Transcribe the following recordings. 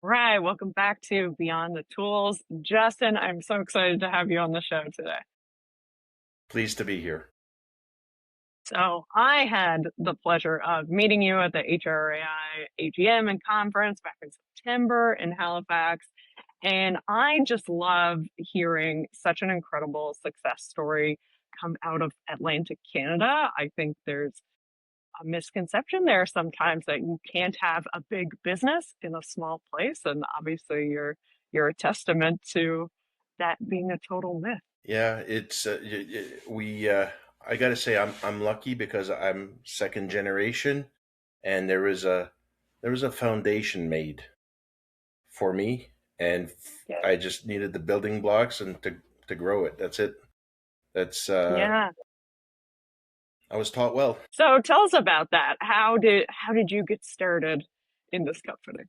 Right. Welcome back to Beyond the Tools. Justin, I'm so excited to have you on the show today. Pleased to be here. So, I had the pleasure of meeting you at the HRAI AGM and conference back in September in Halifax. And I just love hearing such an incredible success story come out of Atlantic Canada. I think there's a misconception there sometimes that you can't have a big business in a small place. And obviously you're a testament to that being a total myth. Yeah, it's we. I got to say, I'm lucky because I'm second generation, and there was a foundation made for me, and Yeah. I just needed the building blocks and to grow it. That's it. That's Yeah. I was taught well. So tell us about that. How did you get started in this company?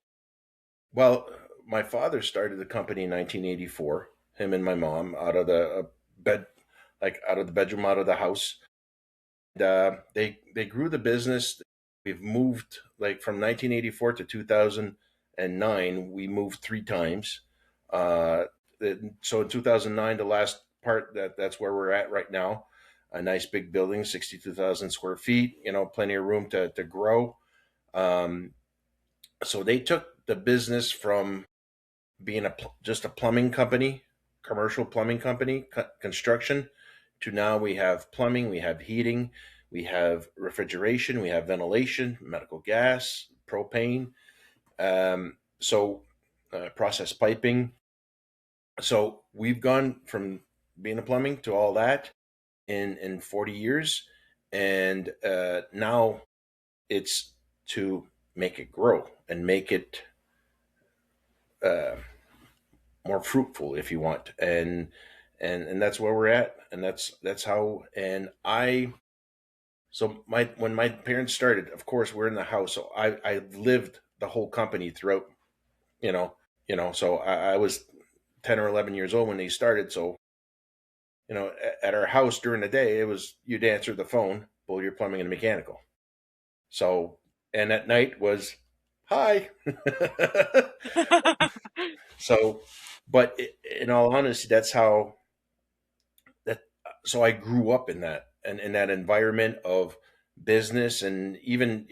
Well, my father started the company in 1984. Him and my mom out of the bed, like out of the bedroom, out of the house. They grew the business. We've moved like from 1984 to 2009. We moved three times. Uh, so in 2009, the last part that's where we're at right now. A nice big building, 62,000 square feet. Plenty of room to grow. Um, so they took the business from being just a plumbing company, commercial plumbing company, construction, to now we have plumbing, we have heating, we have refrigeration, we have ventilation, medical gas, propane, process piping. So we've gone from being a plumbing to all that in 40 years, and now it's to make it grow and make it uh, more fruitful if you want, and that's where we're at, and that's how. And I so my when my parents started, of course we're in the house, so I lived the whole company throughout, you know so I was 10 or 11 years old when they started. So at our house during the day, it was you'd answer the phone, well, you're plumbing and mechanical. So, and at night was hi. So, but in all honesty, that's how that so I grew up in that, and in that environment of business. And even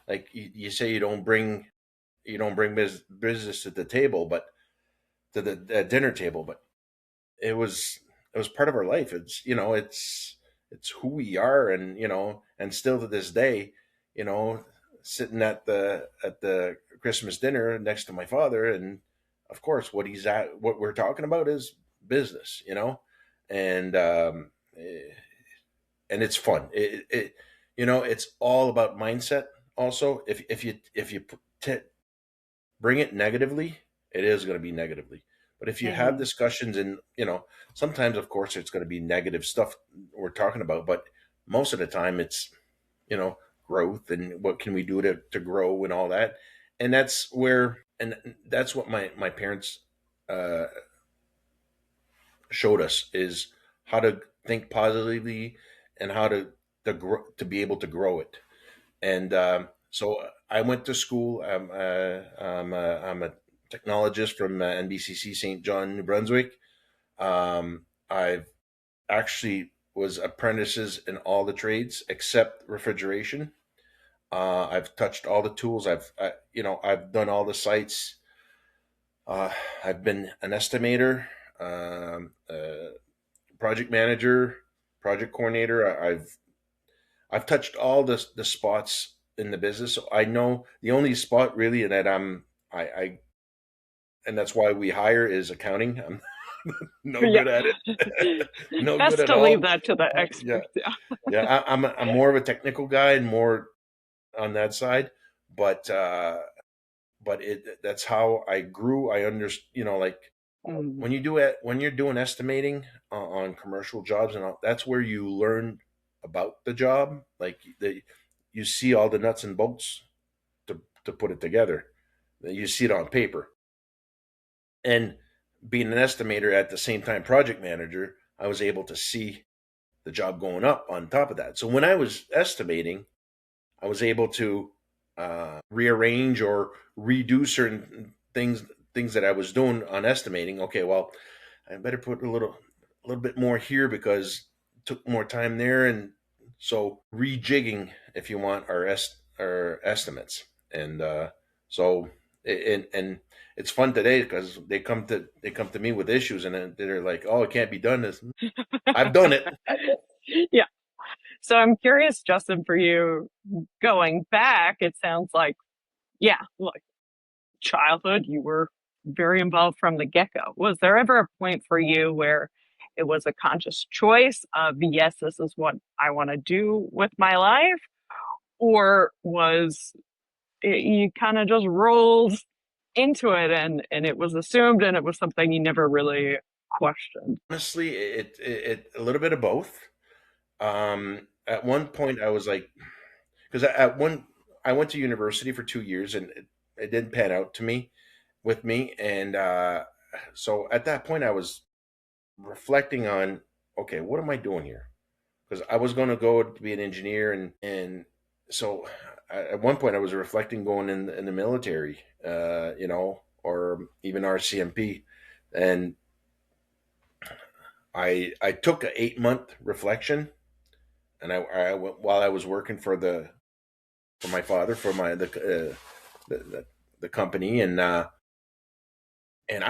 like you say, you don't bring business to the table, but to the dinner table, but it was part of our life. It's who we are, and still to this day, you know sitting at the Christmas dinner next to my father, and of course what we're talking about is business, and and it's fun. It's all about mindset. Also, if you bring it negatively, it is going to be negatively. But if you have Mhm. discussions, and sometimes, of course, it's going to be negative stuff we're talking about, but most of the time it's you know growth, and what can we do to grow and all that. And that's what my parents uh, showed us, is how to think positively, and how to be able to grow it. And so I went to school. I'm a technologist from NBCC St. John, New Brunswick. I've actually was apprentices in all the trades except refrigeration. I've touched all the tools. I've done all the sites. I've been an estimator, project manager, project coordinator. I've touched all the spots in the business. So I know the only spot really that I and that's why we hire is accounting. I'm no Yeah. good at it. No good Best at to leave all. that to the Yeah, experts. Yeah. yeah. I'm more of a technical guy and more on that side, but that's how I grew. I understand, like Mhm. when you're doing estimating on commercial jobs, and all, that's where you learn about the job. Like you see all the nuts and bolts to put it together. You see it on paper. And being an estimator at the same time project manager, I was able to see the job going up on top of that. So when I was estimating, I was able to rearrange or redo certain things things that I was doing on estimating. Okay, well, I better put a little bit more here because it took more time there, and so rejigging, if you want, our estimates, and so and it's fun today because they come to me with issues, and then they're like, "Oh, it can't be done." This I've done it. Yeah. So I'm curious, Justin, for you going back, it sounds like, yeah, like childhood, you were very involved from the get-go. Was there ever a point for you where it was a conscious choice of, yes, this is what I want to do with my life? Or was you kind of just rolled into it and it was assumed and it was something you never really questioned? Honestly, it a little bit of both. At one point, I was like, because at one I went to university for 2 years and it didn't pan out to me with me, and so at that point I was reflecting on, okay, what am I doing here? Because I was going to go to be an engineer, and so at one point I was reflecting going in the military, or even RCMP, and I took an 8 month reflection, and while I was working for my father for my the company, and I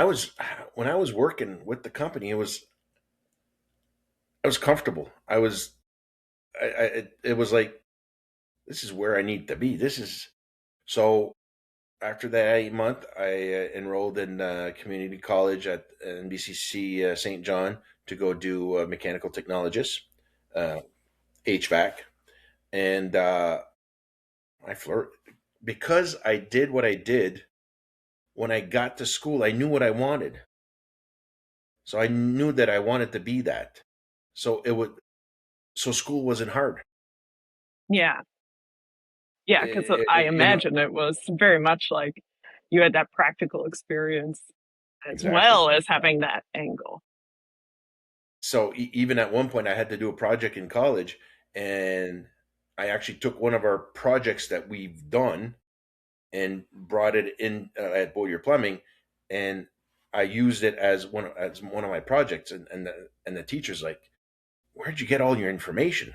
was when I was working with the company, I was comfortable. It was like, this is where I need to be. This is so. After that 8 month, I enrolled in community college at NBCC St. John to go do mechanical technologist, uh, HVAC, and I flirt because I did what I did. When I got to school, I knew what I wanted, so I knew that I wanted to be that. So it would so school wasn't hard. Yeah. Yeah, because I You know, imagine it was very much like you had that practical experience as exactly. well as having that angle. So even at one point, I had to do a project in college, and I actually took one of our projects that we've done and brought it in at Beaulieu Plumbing, and I used it as one of my projects, and the teacher's like, "Where'd you get all your information?"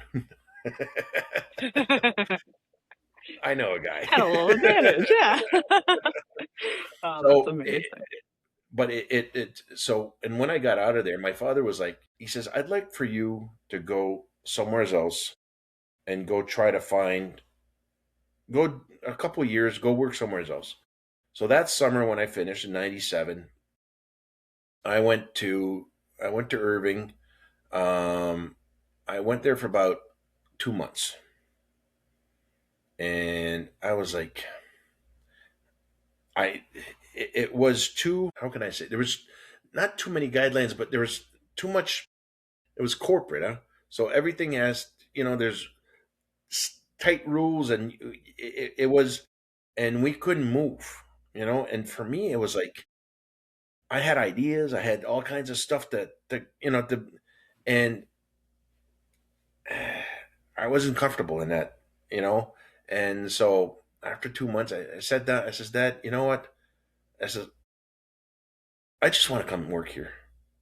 I know a guy. Had a little advantage, yeah. Oh, that's so, amazing. but so, and when I got out of there, my father was like, he says, "I'd like for you to go somewhere else and go try to go a couple years, go work somewhere else." So that summer when I finished in '97, I went to I went to Irving. Um, I went there for about 2 months, and I was like, I it was too, how can I say, there was not too many guidelines, but there was too much. It was corporate, huh? So everything has, there's tight rules, and it was, and we couldn't move, and for me it was like, I had ideas, I had all kinds of stuff and I wasn't comfortable in that, you know and so after 2 months, I said that, I says, "Dad, you know what?" I said, "I just want to come and work here.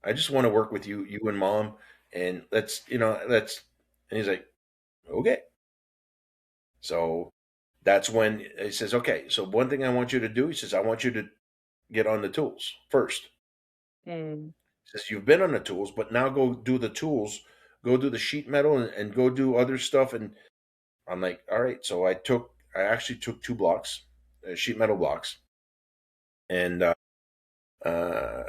I just want to work with you and Mom, and let's." And he's like, "Okay." So that's when he says, "Okay, so one thing I want you to do," he says, "I want you to get on the tools first." Mm, He says, "You've been on the tools, but now go do the tools, go do the sheet metal, and go do other stuff." And I'm like, "All right." So I actually took two blocks, sheet metal blocks, and uh,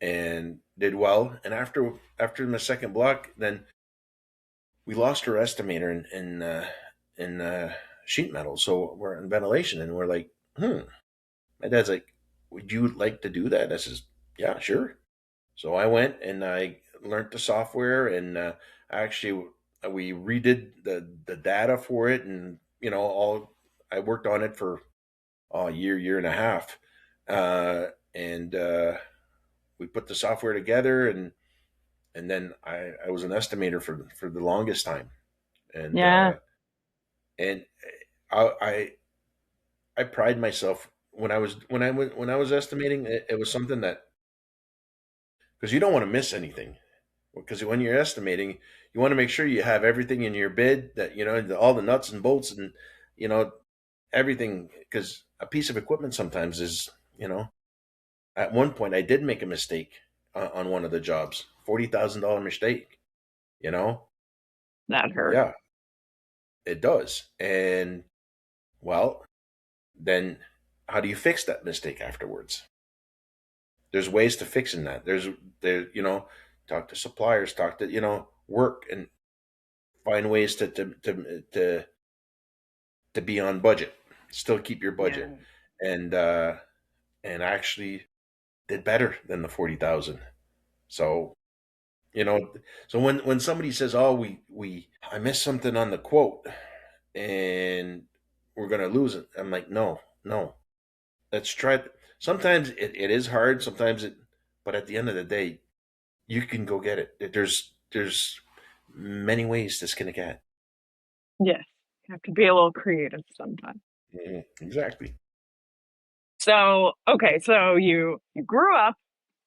and did well. And after my second block, then we lost our estimator in sheet metal. So we're in ventilation, and we're like, hmm. My dad's like, "Would you like to do that?" I says, "Yeah, sure." So I went and I learned the software, and actually we redid the data for it, and all. I worked on it for a year and a half, and we put the software together, and then I was an estimator for the longest time, and yeah. and I pride myself. when I was estimating, it was something that, because you don't want to miss anything. Because when you're estimating, you want to make sure you have everything in your bid, that all the nuts and bolts, and you know everything. Because a piece of equipment sometimes is, you know at one point I did make a mistake on one of the jobs, $40,000 mistake. You know, That hurt. yeah, it does. And well, then how do you fix that mistake afterwards? There's ways to fixing that. Talk to suppliers, talk to work, and find ways to be on budget, still keep your budget, Yeah. and actually did better than the 40,000. So you know, so when somebody says, "Oh, we I missed something on the quote and we're gonna lose it," I'm like, no, no, let's try it. Sometimes it is hard. Sometimes but at the end of the day, you can go get it. There's many ways to skin a cat. Yes. You have to be a little creative sometimes. Exactly. So, okay, so you grew up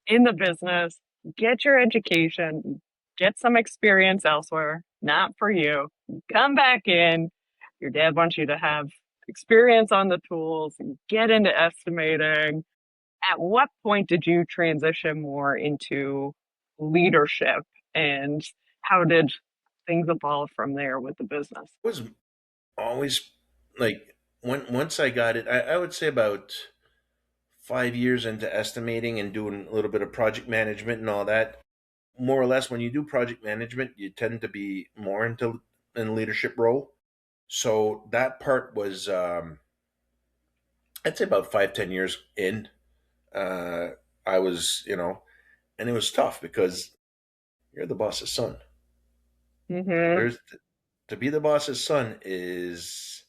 in the business, get your education, get some experience elsewhere, not for you. You come back in, your dad wants you to have experience on the tools, you get into estimating. At what point did you transition more into leadership, and how did things evolve from there with the business? It was always like, once I got it, I would say about 5 years into estimating and doing a little bit of project management and all that. More or less, when you do project management, you tend to be more into in a leadership role. So that part was, I'd say, about 5, 10 years in. Uh, I was, and it was tough because you're the boss's son. Hmm. There's To be the boss's son is,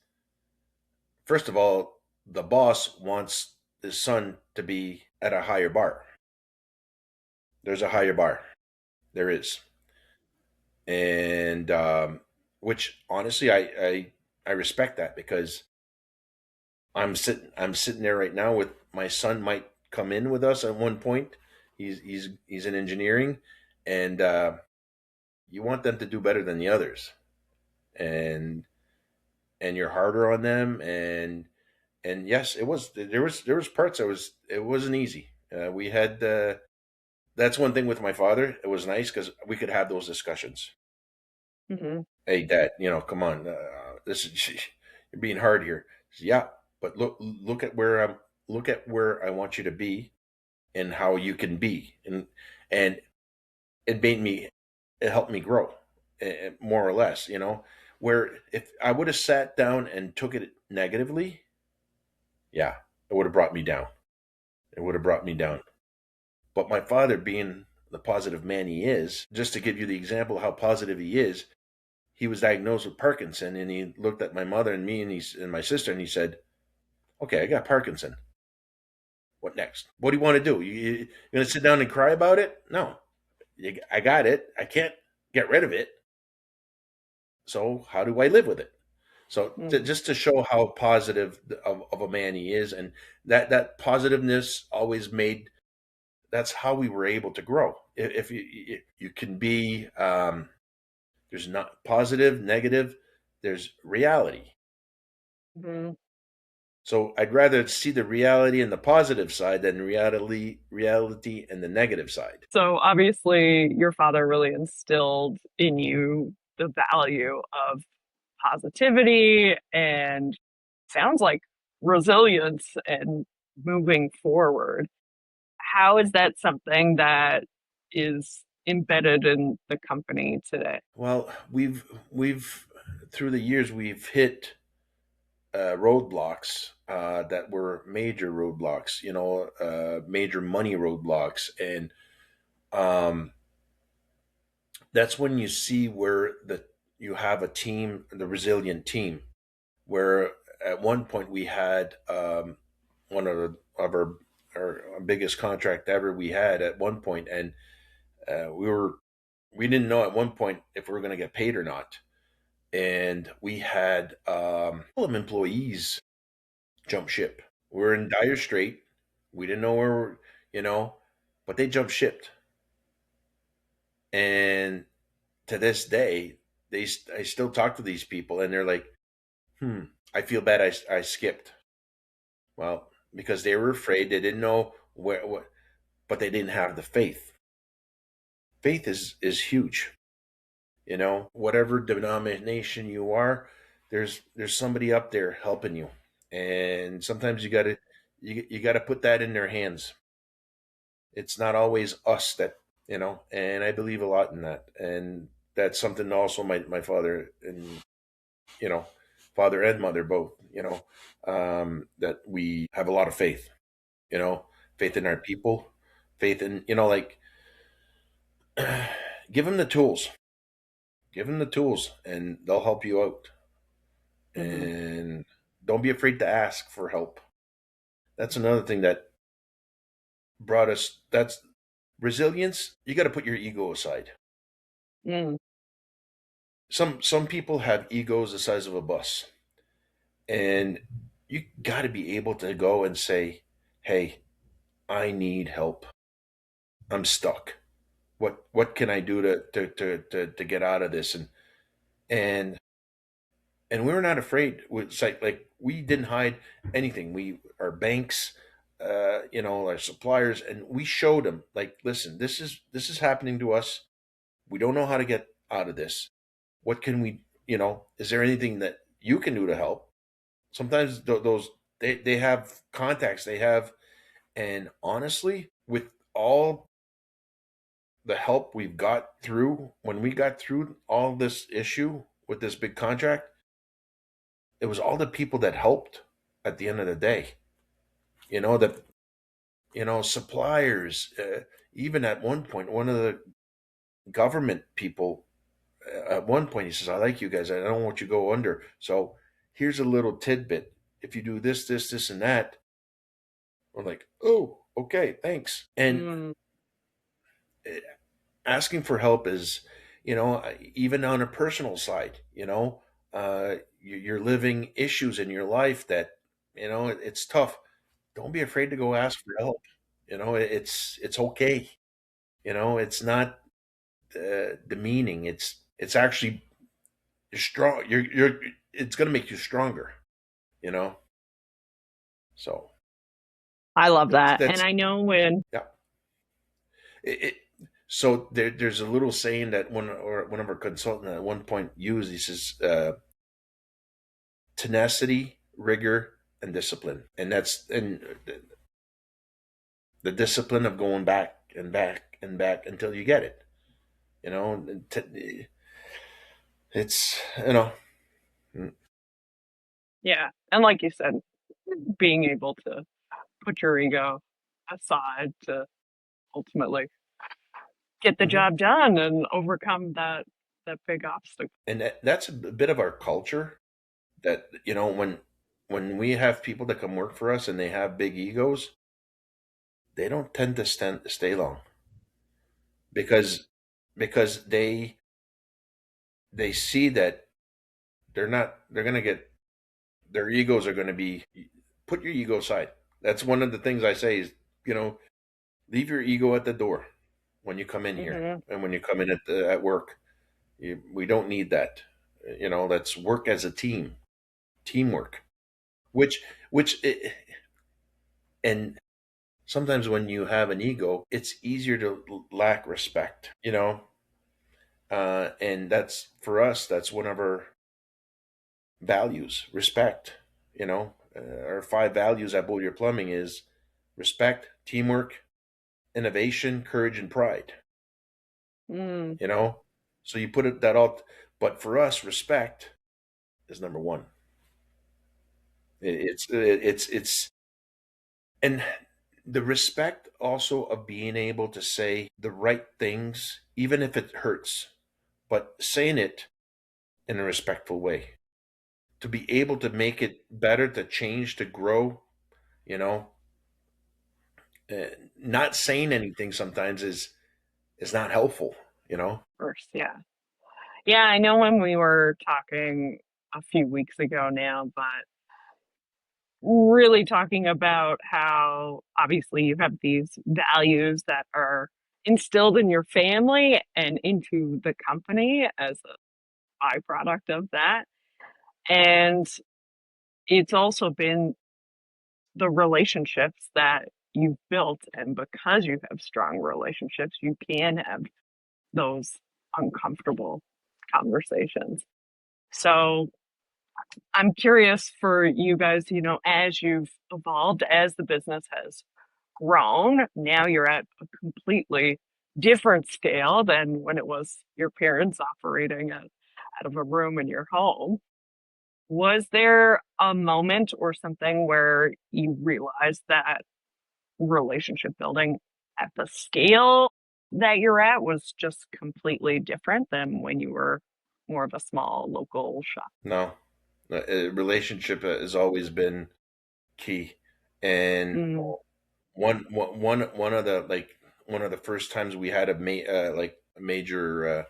first of all, the boss wants his son to be at a higher bar. There's a higher bar. There is. And which honestly, I respect that, because I'm sitting there right now with my son, might come in with us at one point. He's in engineering, and you want them to do better than the others, and you're harder on them. And yes, there was parts, it wasn't easy. We had That's one thing with my father. It was nice because we could have those discussions. Hmm. Hey, Dad, come on, this is you're being hard here. Yeah, but look at where I want you to be and how you can be, and it made me it helped me grow, more or less. Where if I would have sat down and took it negatively, yeah, it would have brought me down. It would have brought me down. But my father, being the positive man he is, just to give you the example of how positive he is, he was diagnosed with Parkinson, and he looked at my mother and me, and my sister, and he said, "Okay, I got Parkinson. What next? What do you want to do? You gonna sit down and cry about it? No, I got it. I can't get rid of it. So how do I live with it?" So Hmm. just to show how positive of a man he is, and that positiveness always made. That's how we were able to grow. If you can be, there's not positive, negative. There's reality. Hmm. So I'd rather see the reality and the positive side than reality and the negative side. So obviously, your father really instilled in you the value of positivity and sounds like resilience and moving forward. How is that something that is embedded in the company today? Well, we've through the years we've hit roadblocks that were major roadblocks, major money roadblocks, and um, that's when you see where you have a team, the resilient team, where at one point we had, one our biggest contract ever we had at one point, and we didn't know at one point if we were going to get paid or not, and we had, all of employees jump ship. We're in dire strait. We didn't know where we're, you know, but they jumped shipped. And to this day, I still talk to these people, and they're like, "Hmm, I feel bad. I skipped." Well, because they were afraid. They didn't know what, but they didn't have the faith. Faith is huge. Whatever denomination you are, there's somebody up there helping you, and sometimes you got to put that in their hands. It's not always us that, and I believe a lot in that, and that's something also my father and, you know father and mother both, that we have a lot of faith, you know faith in our people, faith in, like, give them the tools, and they'll help you out. Hmm. And don't be afraid to ask for help. That's another thing that brought us. That's resilience. You got to put your ego aside. Mm. Some people have egos the size of a bus, and you got to be able to go and say, "Hey, I need help. I'm stuck. What can I do to get out of this?" And and we were not afraid. It's like we didn't hide anything. We our banks, our suppliers, and we showed them, like, listen, this is happening to us. We don't know how to get out of this. What can we? Is there anything that you can do to help? Sometimes those they have contacts they have, and honestly, with all the help we've got through, when we got through all this issue with this big contract, it was all the people that helped at the end of the day. That, suppliers, even at one point, one of the government people, at one point, he says, "I like you guys. I don't want you to go under. So here's a little tidbit. If you do this, this, this, and that," we're like, "Oh, okay, thanks." And Mm. uh, asking for help is, even on a personal side, you're living issues in your life that, it's tough. Don't be afraid to go ask for help. It's okay. It's not demeaning. It's actually strong. You're it's going to make you stronger. You know. So I love that's that. And that's I know when, yeah. It, so there's a little saying that one of our consultants at one point used. He says, tenacity, rigor, and discipline, and the discipline of going back and back and back until you get it. You know, it's yeah. And like you said, being able to put your ego aside to ultimately get the mhm. job done and overcome that big obstacle. And that's a bit of our culture. That, when we have people that come work for us and they have big egos, they don't tend to stay long, because they see that they're gonna get their egos are gonna be, put your ego aside. That's one of the things I say is, you know leave your ego at the door when you come in here, Hmm. and when you come in at work. We don't need that. Let's work as a teamwork. Which and sometimes when you have an ego, it's easier to lack respect. And that's, for us, that's one of our values: respect. Our five values at Beaulieu Plumbing is respect, teamwork, innovation, courage, and pride. Mm. you know so you put it that all, but for us, respect is number one. It's and the respect also of being able to say the right things, even if it hurts, but saying it in a respectful way, to be able to make it better, to change, to grow. you know uh, Not saying anything sometimes is not helpful. First, yeah. Yeah, I know when we were talking a few weeks ago now, but really talking about how obviously you have these values that are instilled in your family and into the company as a byproduct of that. And it's also been the relationships that you've built. And because you have strong relationships, you can have those uncomfortable conversations. So I'm curious for you guys, as you've evolved, as the business has grown, now you're at a completely different scale than when it was your parents operating out of a room in your home. Was there a moment or something where you realized that relationship building at the scale that you're at was just completely different than when you were more of a small local shop? No, a relationship has always been key. And Mm, one of the one of the first times we had a major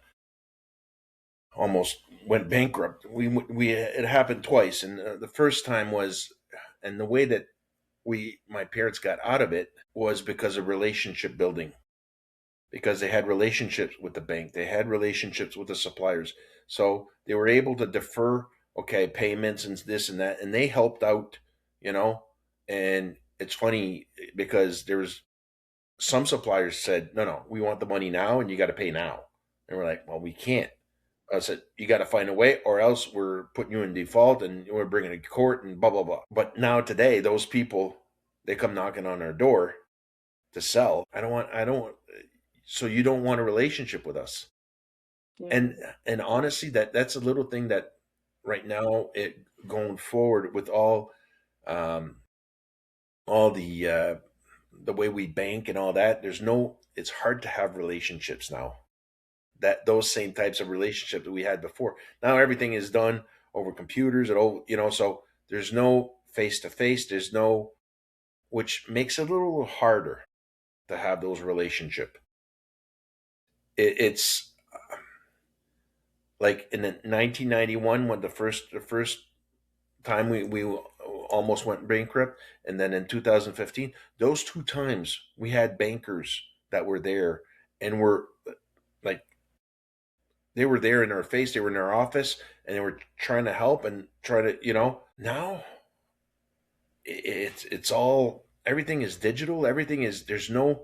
almost went bankrupt. We it happened twice, and the first time was, and the way that we my parents got out of it was because of relationship building, because they had relationships with the bank, they had relationships with the suppliers, so they were able to defer, okay, payments and this and that, and they helped out, you know. And it's funny because there was some suppliers said, no, no, we want the money now, and you got to pay now. And we're like, well, we can't. I said, you got to find a way, or else we're putting you in default and we're bringing it to court and blah, blah, blah. But now today, those people, they come knocking on our door to sell. I don't want, so you don't want a relationship with us. yeah. And honestly, that's a little thing that right now, it going forward with um, all the way we bank and all that, it's hard to have relationships now, that those same types of relationships that we had before. Now everything is done over computers and all, so there's no face to face. There's no, which makes it a little harder to have those relationship. It's like in the 1991 when the first time we almost went bankrupt, and then in 2015, those two times we had bankers that were there and were like, they were there in our face. They were in our office and they were trying to help and try to, now it's all, everything is digital. Everything is, there's no,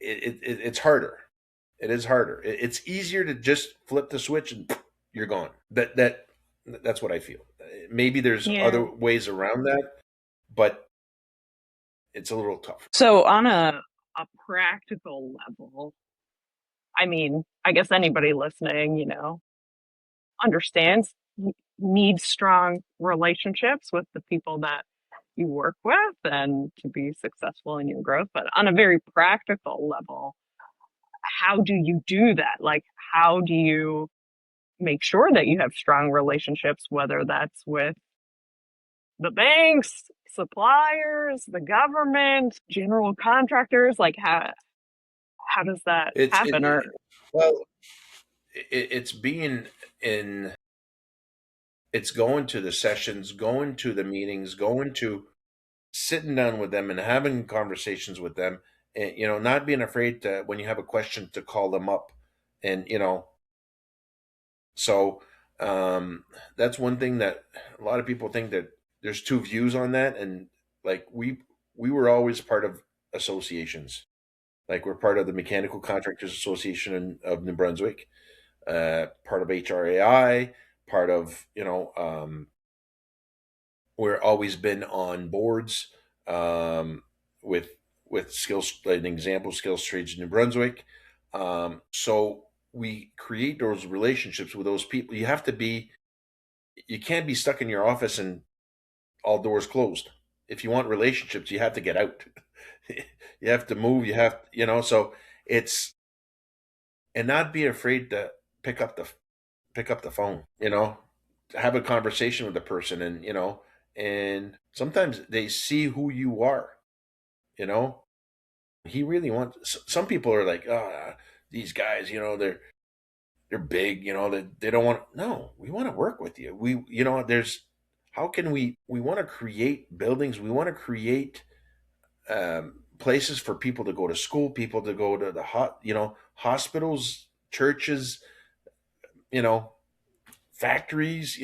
it's harder. It is harder. It's easier to just flip the switch and you're gone. That's what I feel. Maybe there's Yeah. other ways around that, but it's a little tough. So on a practical level, I mean, I guess anybody listening, understands needs strong relationships with the people that you work with and to be successful in your growth. But on a very practical level, how do you do that? Like, how do you make sure that you have strong relationships, whether that's with the banks, suppliers, the government, general contractors? Like, how does that It's happen? Or well, it's being in, it's going to the sessions, going to the meetings, going to sitting down with them and having conversations with them, and not being afraid to, when you have a question, to call them up. And so that's one thing that a lot of people think, that there's two views on that. And like, we were always part of associations. Like, we're part of the Mechanical Contractors Association of New Brunswick, part of HRAI, part of, we're always been on boards, um, with skills, like an example, Skills Trades in New Brunswick. So we create those relationships with those people. You can't be stuck in your office and all doors closed. If you want relationships, you have to get out. You have to move. So it's, and not be afraid to pick up the pick up the phone. Have a conversation with the person, and and sometimes they see who you are. You know, he really wants. Some people are like, ah, these guys, they're big. They don't want. No, we want to work with you. There's how can we want to create buildings, we want to create places for people to go to school, people to go to the hospitals, churches, you know, factories,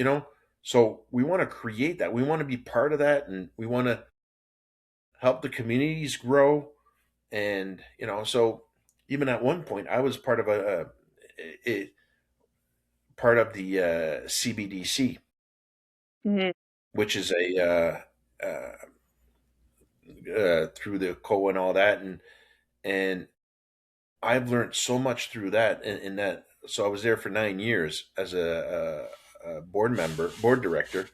so we want to create that, we want to be part of that, and we want to help the communities grow. And so even at one point I was part of a part of the CBDC, Mhm. which is a through the co and all that, and I've learned so much through that. In that, so I was there for 9 years as a board director,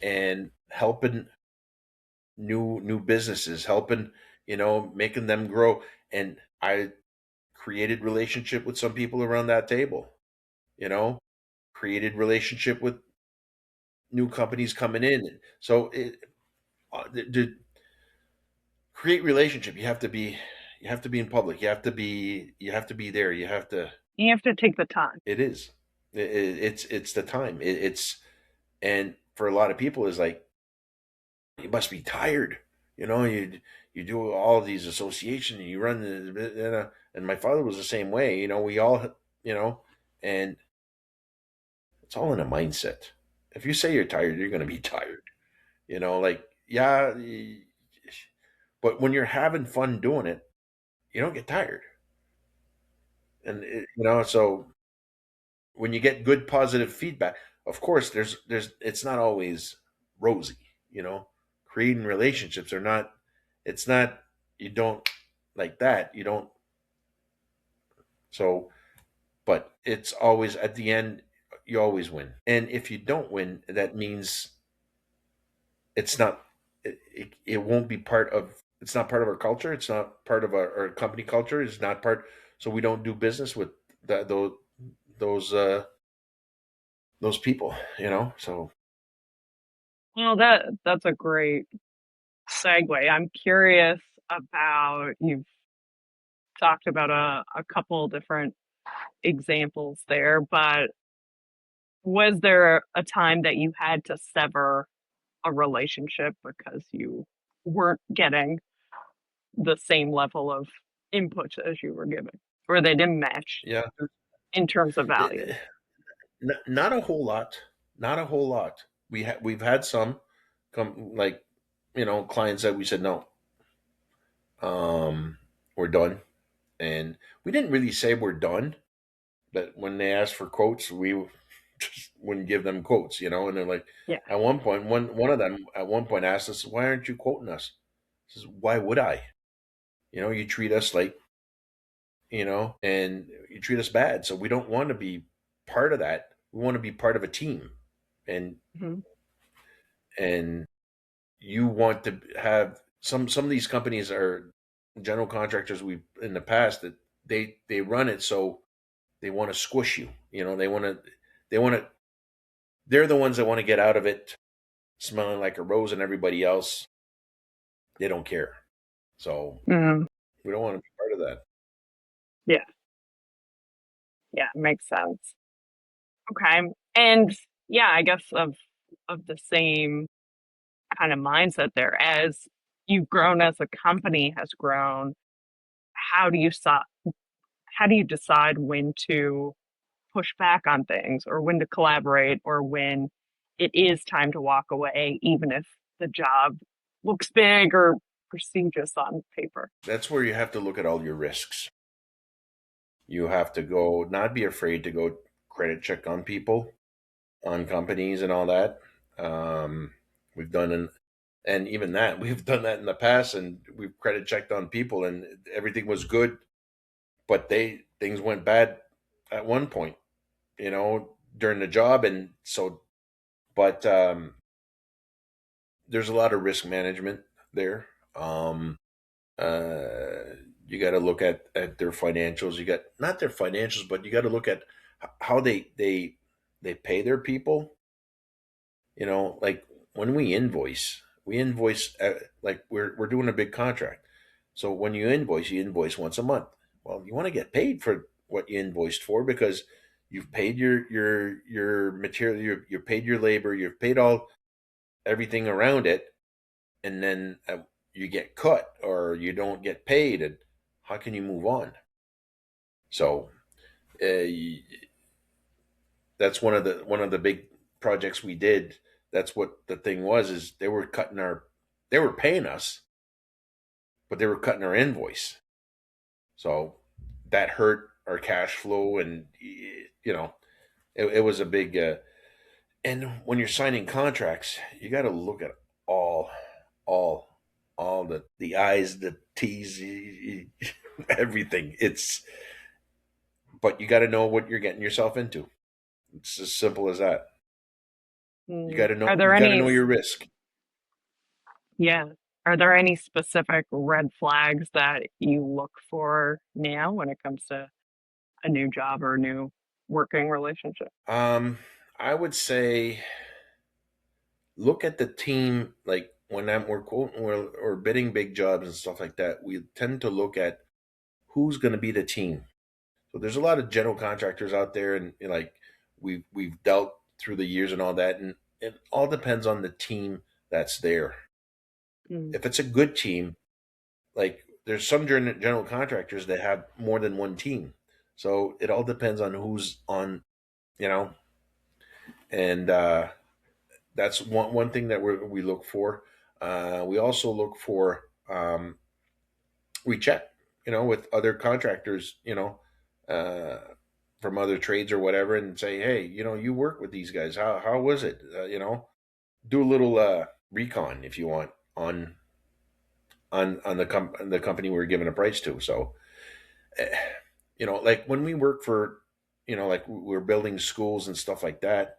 and helping new businesses, helping making them grow. And I created relationship with some people around that table, you know, created relationship with new companies coming in. So to create relationship, you have to be in public. You have to be there. You have to. You have to take the time. It is. It's the time. It's and for a lot of people, is like, you must be tired. You do all of these associations, and you run and my father was the same way. We all you know, and it's all in a mindset. If you say you're tired, you're going to be tired. Like, yeah, but when you're having fun doing it, you don't get tired. And so when you get good positive feedback, of course, there's it's not always rosy. you know Creating relationships are not. It's not. You don't like that. You don't. So, but it's always at the end, you always win. And if you don't win, that means it's not. It won't be part of. It's not part of our culture. It's not part of our company culture. It's not part. So we don't do business with those those uh, those people. So Well, that's a great segue. I'm curious about, you've talked about a couple different examples there, but was there a time that you had to sever a relationship because you weren't getting the same level of input as you were giving, or they didn't match yeah, in terms of value? it, not a whole lot. Not a whole lot. We've had some come, like, clients that we said no, we're done, and we didn't really say we're done. But when they asked for quotes, we just wouldn't give them quotes. And they're like, Yeah. at one point, one of them at one point asked us, "Why aren't you quoting us?" I says, "Why would I? You treat us like, and you treat us bad, so we don't want to be part of that. We want to be part of a team, and Mhm. and you want to have some of these companies are general contractors we in the past, that they run it so they want to squish you. They want to they're the ones that want to get out of it smelling like a rose, and everybody else, they don't care. So Mhm. we don't want to be part of that. Yeah, yeah, makes sense. Okay. And yeah, I guess of the same kind of mindset there, as you've grown, as the company has grown, how do you how do you decide when to push back on things, or when to collaborate, or when it is time to walk away, even if the job looks big or prestigious on paper? That's where you have to look at all your risks. You have to go, not be afraid to go credit check on people, on companies and all that. We've done and even that we've done that in the past, and we've credit checked on people, and everything was good, but things went bad at one point, during the job. And so, but there's a lot of risk management there. Uh, you got to look at their financials. You got not their financials, but you got to look at how they pay their people. Like, when we invoice, like, we're doing a big contract. So when you invoice once a month. Well, you want to get paid for what you invoiced for, because you've paid your material, you paid your labor, you've paid all. everything around it, and then you get cut or you don't get paid, and how can you move on? So uh, that's one of the big projects we did. That's what the thing was, is they were paying us, but they were cutting our invoice. So that hurt our cash flow, and it was a big. And when you're signing contracts, you got to look at all, all, all the I's, the T's, everything. But you got to know what you're getting yourself into. It's as simple as that. You got to know. Are there You got to any, know your risk. yeah, are there any specific red flags that you look for now when it comes to a new job or a new working relationship? Um, I would say look at the team. Like when we're quoting or bidding big jobs and stuff like that, we tend to look at who's going to be the team. So there's a lot of general contractors out there, and like we've dealt through the years and all that, and it all depends on the team that's there. Mm, If it's a good team, like there's some general contractors that have more than one team, so it all depends on who's on, you know, and that's one thing that we look for. We also look for we check, with other contractors, uh, from other trades or whatever, and say, hey, you work with these guys. How was it? Do a little recon if you want on the company we're giving a price to. So, eh, like when we work for, like we're building schools and stuff like that.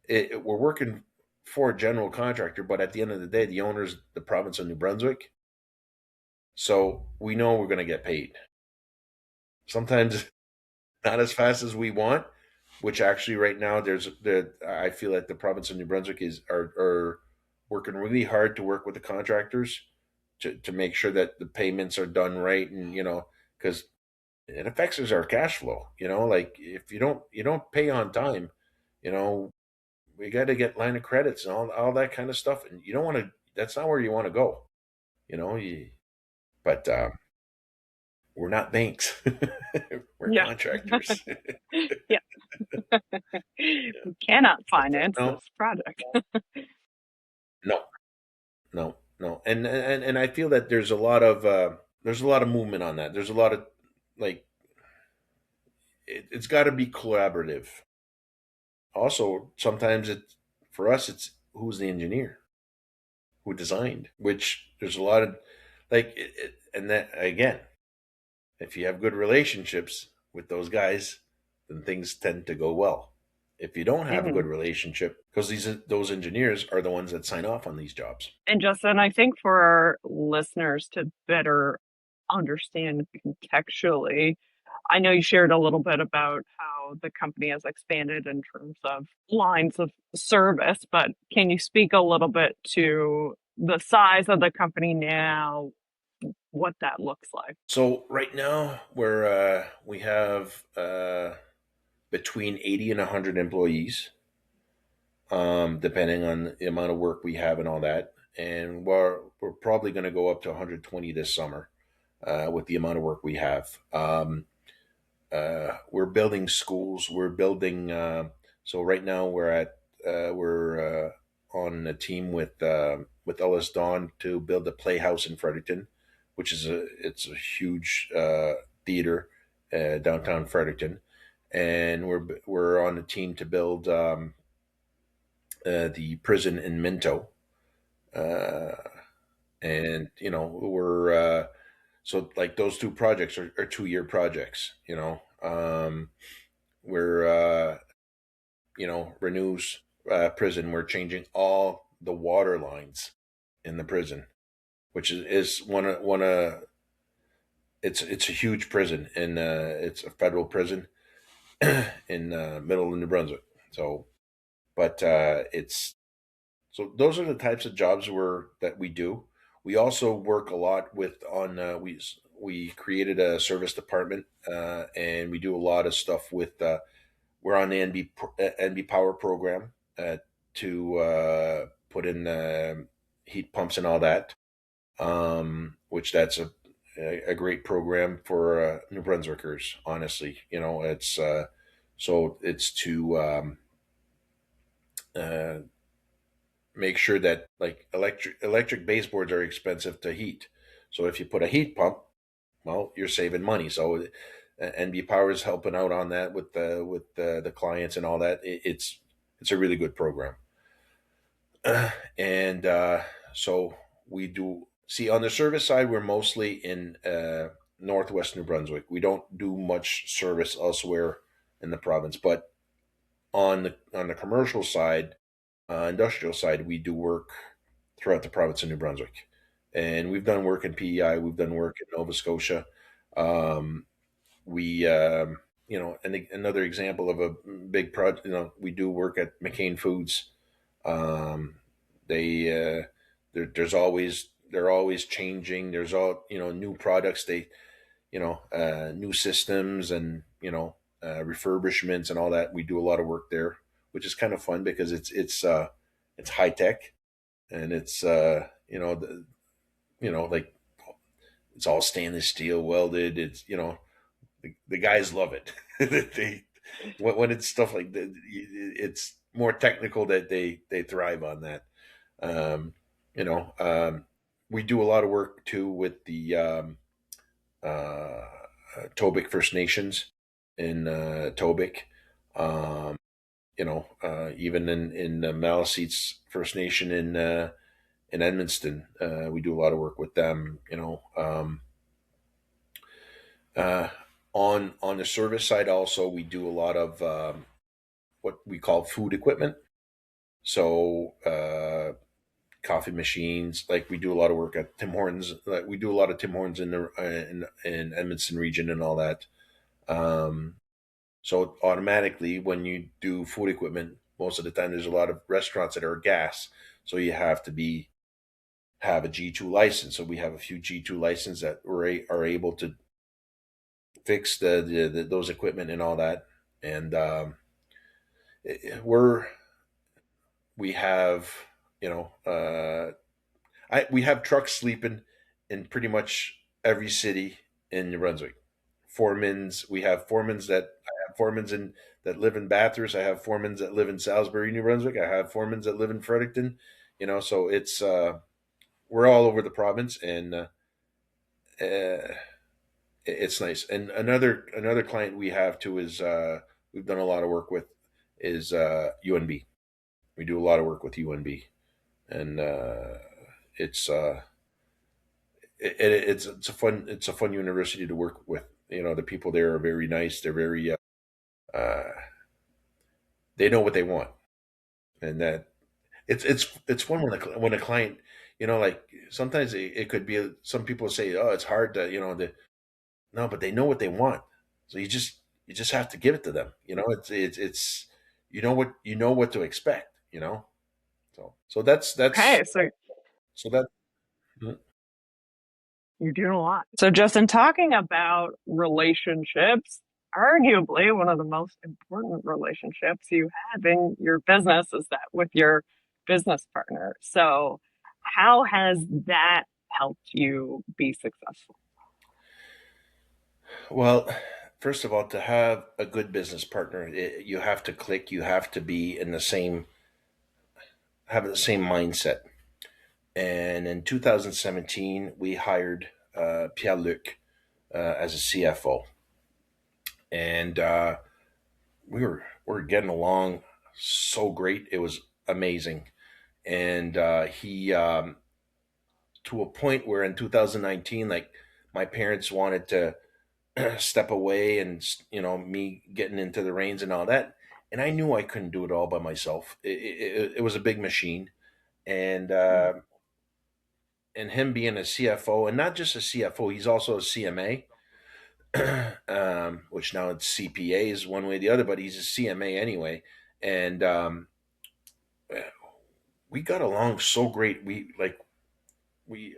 We're working for a general contractor, but at the end of the day, the owner's the province of New Brunswick. So we know we're going to get paid. Sometimes not as fast as we want, which actually right now I feel like the province of New Brunswick are working really hard to work with the contractors to make sure that the payments are done right, and because it affects our cash flow. Like if you don't pay on time, you know we got to get line of credits and all that kind of stuff, and you don't want to. That's not where you want to go. You know, you, but we're not banks. We're yeah, contractors. yeah. Yeah. We cannot But finance no, this project. no, no, no, and I feel that there's a lot of movement on that. There's a lot of like it's got to be collaborative. Also, sometimes for us it's who's the engineer who designed, which there's a lot of and that again, if you have good relationships with those guys, then things tend to go well. If you don't have a good Mhm. relationship, because those engineers are the ones that sign off on these jobs. And Justin, I think for our listeners to better understand contextually, I know you shared a little bit about how the company has expanded in terms of lines of service, but can you speak a little bit to the size of the company now, what that looks like? So right now we have between 80 and 100 employees, depending on the amount of work we have and all that. And we're probably going to go up to 120 this summer, with the amount of work we have. We're building schools. We're building. So right now we're on a team with Ellis Dawn to build a playhouse in Fredericton, which is it's a huge theater downtown Fredericton, and we're on a team to build the prison in Minto, uh, and we're so like those two projects are 2-year projects. We're renews prison. We're changing all the water lines in the prison, which is one of it's a huge prison, and it's a federal prison in middle of New Brunswick. So, but it's so those are the types of jobs that we do. We also work a lot with on we created a service department, and we do a lot of stuff with we're on the NB Power program to put in heat pumps and all that, which that's a great program for New Brunswickers. Honestly, it's so it's to uh, make sure that like electric baseboards are expensive to heat. So if you put a heat pump, well, you're saving money. So NB Power is helping out on that with the clients and all that. It's a really good program. And so we do see on the service side, we're mostly in northwest New Brunswick. We don't do much service elsewhere in the province, but on the commercial side, industrial side, we do work throughout the province of New Brunswick, and we've done work in PEI, we've done work in Nova Scotia. Um, we and another example of a big project. We do work at McCain Foods. Um, they there's always they're always changing. There's all new products. New systems and refurbishments and all that. We do a lot of work there, which is kind of fun because it's high tech and it's like it's all stainless steel welded. It's the guys love it. they when it's stuff like that, it's more technical that they thrive on that. Um, you know, um, we do a lot of work too with the uh, Tobic First Nations in Tobic. Even in Maliseet's First Nation in Edmundston, we do a lot of work with them. Uh, on the service side, also we do a lot of what we call food equipment. So coffee machines, like we do a lot of work at Tim Hortons. Like we do a lot of Tim Hortons in the in Edmonton region and all that. Um, so automatically, when you do food equipment, most of the time there's a lot of restaurants that are gas, so you have to be have a G2 license. So we have a few G2 licenses that are able to fix those equipment and all that. And we're we have you know we have trucks sleeping in pretty much every city in New Brunswick. Foremans, we have foremans that I have foremans in that live in Bathurst. I have foremans that live in Salisbury, New Brunswick. I have foremans that live in Fredericton. So it's we're all over the province, and uh, it's nice. And another client we have too is we've done a lot of work with is UNB. We do a lot of work with UNB, and it's it's a fun university to work with. The people there are very nice. They're very uh, they know what they want, and that it's fun when a client, like sometimes it could be some people say, oh, it's hard to no, but they know what they want, so you just have to give it to them. It's you know what to expect. So that's Okay, so so that. you're doing a lot. So, just in talking about relationships, arguably one of the most important relationships you have in your business is that with your business partner. So, how has that helped you be successful? Well, first of all, to have a good business partner, you have to click. You have to be in the same, have the same mindset. And in 2017, we hired Pierre Luc as a CFO, and we were getting along so great. It was amazing, and he to a point where in 2019, like my parents wanted to step away and me getting into the reins and all that, and I knew I couldn't do it all by myself. It was a big machine, and him being a CFO, and not just a CFO, he's also a CMA, which now it's CPA is one way or the other, but he's a CMA anyway, and we got along so great. We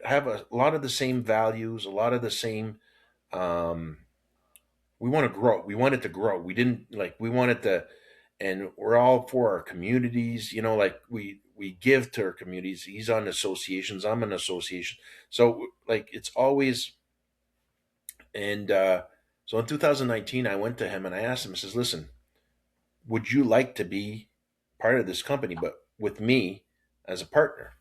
have a lot of the same values, a lot of the same. Um, we want to grow. We wanted to grow. We didn't like. We wanted to, and we're all for our communities. Like we give to our communities. He's on associations. I'm an association. So like it's always and so in 2019 I went to him and I asked him, I says, listen, would you like to be part of this company, but with me as a partner?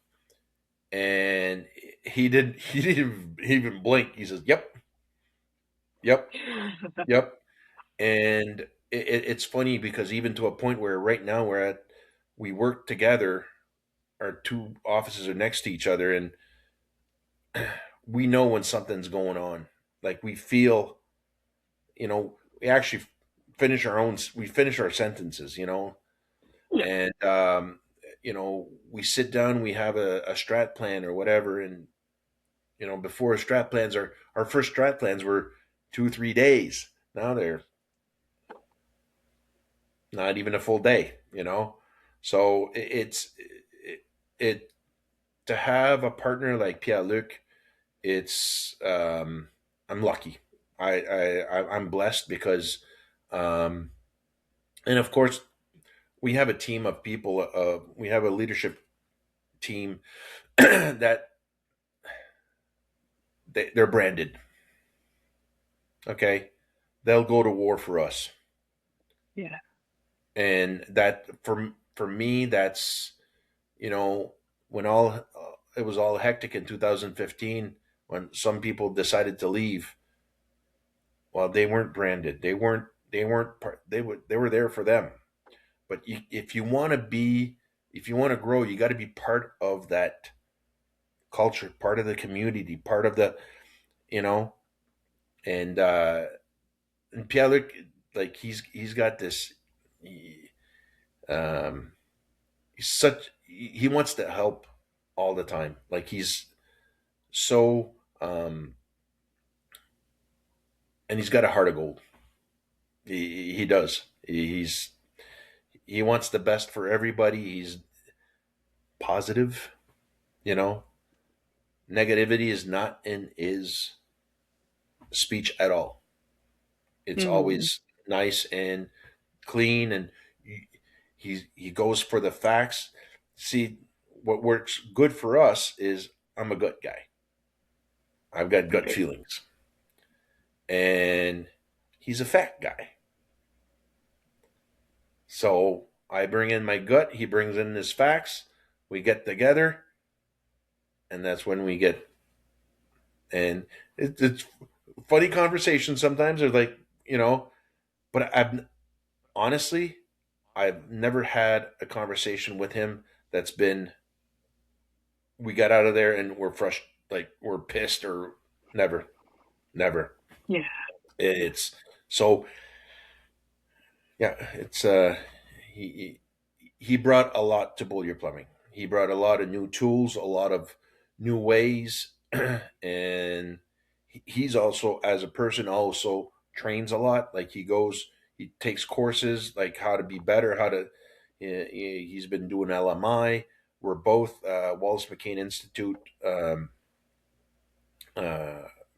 And he didn't even blink. He says, yep, yep, yep. And it's funny because even to a point where right now we work together, our two offices are next to each other, and we know when something's going on. Like we feel, we actually we finish our sentences, Yeah. and we sit down, we have a strat plan or whatever, and before strat plans, our first strat plans were 2 3 days. Now they're not even a full day. So it to have a partner like Pierre-Luc, it's I'm lucky. I'm blessed because um and of course we have a team of people, we have a leadership team that they're branded. Okay, they'll go to war for us, Yeah. and that for me, that's when all it was all hectic in 2015 when some people decided to leave. Well, they weren't branded. They weren't part. They were there for them. But if you want to if you want to grow, you got to be part of that culture, part of the community, part of the you know. And Pierre Luc, like he's got this. Um, he wants to help all the time. Like he's so and he's got a heart of gold. He does. He wants the best for everybody. He's positive. You know, negativity is not in his speech at all. It's Mm, always nice and clean, and he goes for the facts. See, what works good for us is I'm a gut guy. I've got gut right. feelings, and he's a fact guy. So I bring in my gut. He brings in his facts. We get together, and that's when we get. And it's funny conversation sometimes. They're like, but honestly, I've never had a conversation with him that's been we got out of there and we're frustrated, like we're pissed or never, never. Yeah. It's so yeah. It's he brought a lot to Beaulieu Plumbing. He brought a lot of new tools, a lot of new ways, and he's also as a person also trains a lot. Like he takes courses like how to be better, how to. He's been doing LMI. We're both Wallace McCain Institute uh,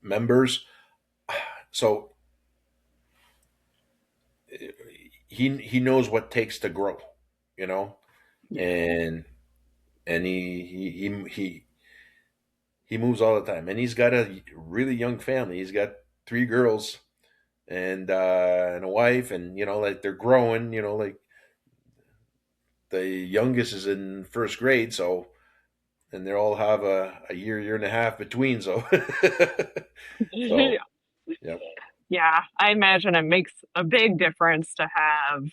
members, so he knows what it takes to grow, you know, Yeah. and he moves all the time, and he's got a really young family. He's got 3 girls and a wife, and like they're growing. Like the youngest is in first grade, so and they all have a year and a half between. So so Yeah. yeah, Yeah. I imagine it makes a big difference to have,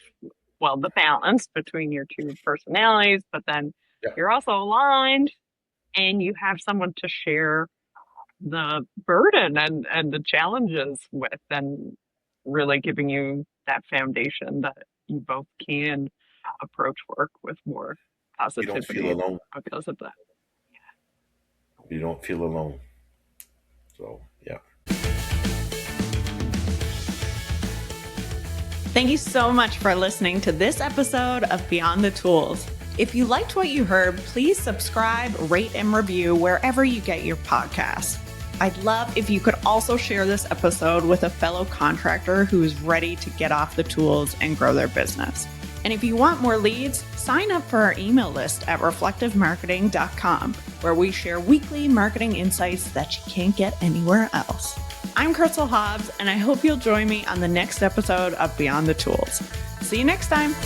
well, the balance between your two personalities, but then yeah, you're also aligned and you have someone to share the burden and the challenges with, and really giving you that foundation that you both can approach work with more you don't feel positivity alone. because of that. You don't feel alone. So yeah. Thank you so much for listening to this episode of Beyond the Tools. If you liked what you heard, please subscribe, rate, and review wherever you get your podcasts. I'd love if you could also share this episode with a fellow contractor who is ready to get off the tools and grow their business. And if you want more leads, sign up for our email list at reflectivemarketing.com, where we share weekly marketing insights that you can't get anywhere else. I'm Crystal Hobbs, and I hope you'll join me on the next episode of Beyond the Tools. See you next time.